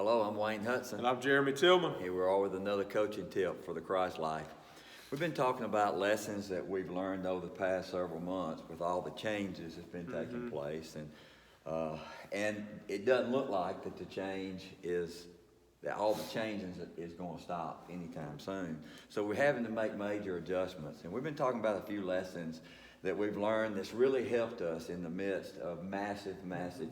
Hello, I'm Wayne Hudson. And I'm Jeremy Tillman. Here we are with another coaching tip for the Christ life. We've been talking about lessons that we've learned over the past several months with all the changes that's been taking place. And it doesn't look like that all the changing is going to stop anytime soon. So we're having to make major adjustments. And we've been talking about a few lessons that we've learned that's really helped us in the midst of massive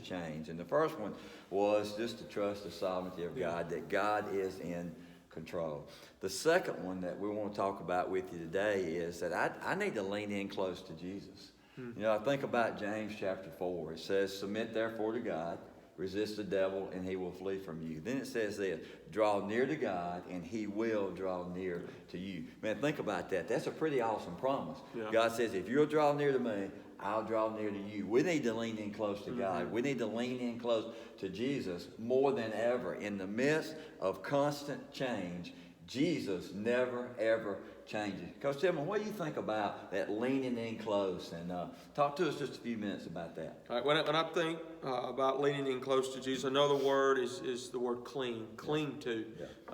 change. And the first one was just to trust the sovereignty of God, that God is in control. The second one that we want to talk about with you today is that I need to lean in close to Jesus. You know, I think about James chapter 4. It says, submit therefore to God, resist the devil, and he will flee from you. Then it says this, draw near to God, and he will draw near to you. Man, think about that. That's a pretty awesome promise. Yeah. God says, if you'll draw near to me, I'll draw near to you. We need to lean in close to God. We need to lean in close to Jesus more than ever. In the midst of constant change, Jesus never, ever changes. Coach Tillman, what do you think about that leaning in close? And talk to us just a few minutes about that. All right, when I think about leaning in close to Jesus, another word is the word cling. Cling to,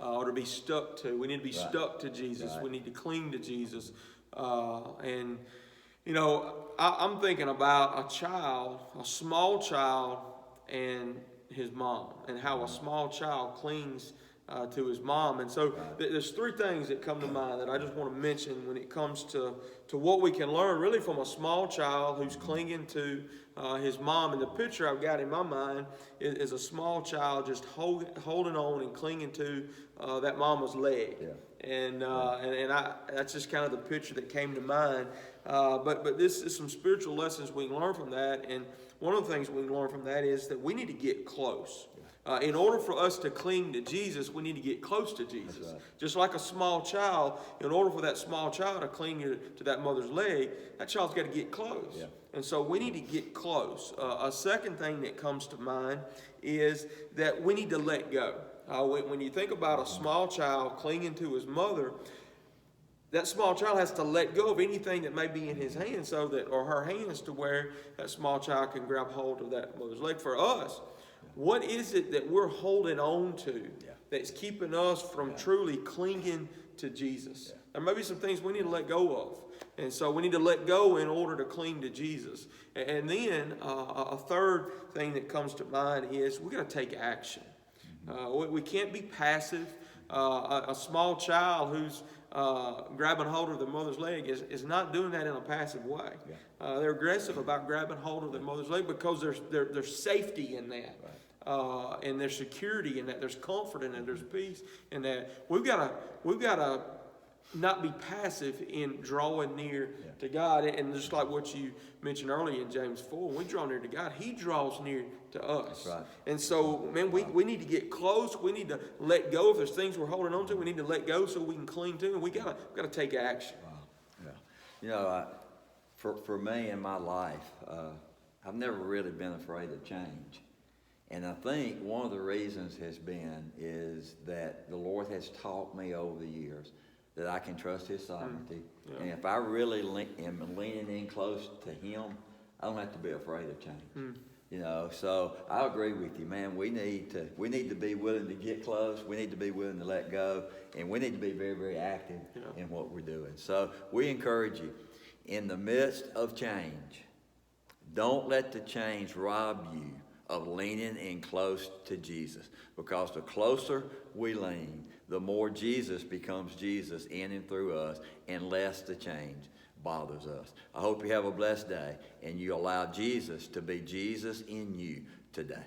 or to be stuck to. We need to be stuck to Jesus. We need to cling to Jesus. And, you know, I'm thinking about a small child, and his mom, and how a small child clings to his mom. And so there's three things that come to mind that I just want to mention when it comes to what we can learn really from a small child who's clinging to his mom. And the picture I've got in my mind is a small child just holding on and clinging to that mama's leg. And that's just kind of the picture that came to mind. But this is some spiritual lessons we can learn from that. And one of the things we can learn from that is that we need to get close. In order for us to cling to Jesus, we need to get close to Jesus. Just like a small child, in order for that small child to cling to that mother's leg, that child's got to get close. And so we need to get close. A second thing that comes to mind is that we need to let go. When you think about a small child clinging to his mother, that small child has to let go of anything that may be in his hands or her hands, to where that small child can grab hold of that mother's leg. For us, what is it that we're holding on to that's keeping us from truly clinging to Jesus? There may be some things we need to let go of. And so we need to let go in order to cling to Jesus. And then a third thing that comes to mind is we got to take action. We can't be passive. A small child who's grabbing hold of their mother's leg is not doing that in a passive way. They're aggressive about grabbing hold of their mother's leg because there's safety in that. And there's security in that. There's comfort in that. There's peace in that. We've got to not be passive in drawing near to God. And just like what you mentioned earlier in James 4, when we draw near to God, he draws near to us. And so, man, we need to get close. We need to let go. If there's things we're holding on to, we need to let go so we can cling to. And we got to take action. You know, for me in my life, I've never really been afraid of change. And I think one of the reasons is that the Lord has taught me over the years that I can trust his sovereignty. And if I really am leaning in close to him, I don't have to be afraid of change. You know, so I agree with you, man. We need to be willing to get close. We need to be willing to let go. And we need to be very, very active in what we're doing. So we encourage you, in the midst of change, don't let the change rob you of leaning in close to Jesus. Because the closer we lean, the more Jesus becomes Jesus in and through us, and less the change bothers us. I hope you have a blessed day, and you allow Jesus to be Jesus in you today.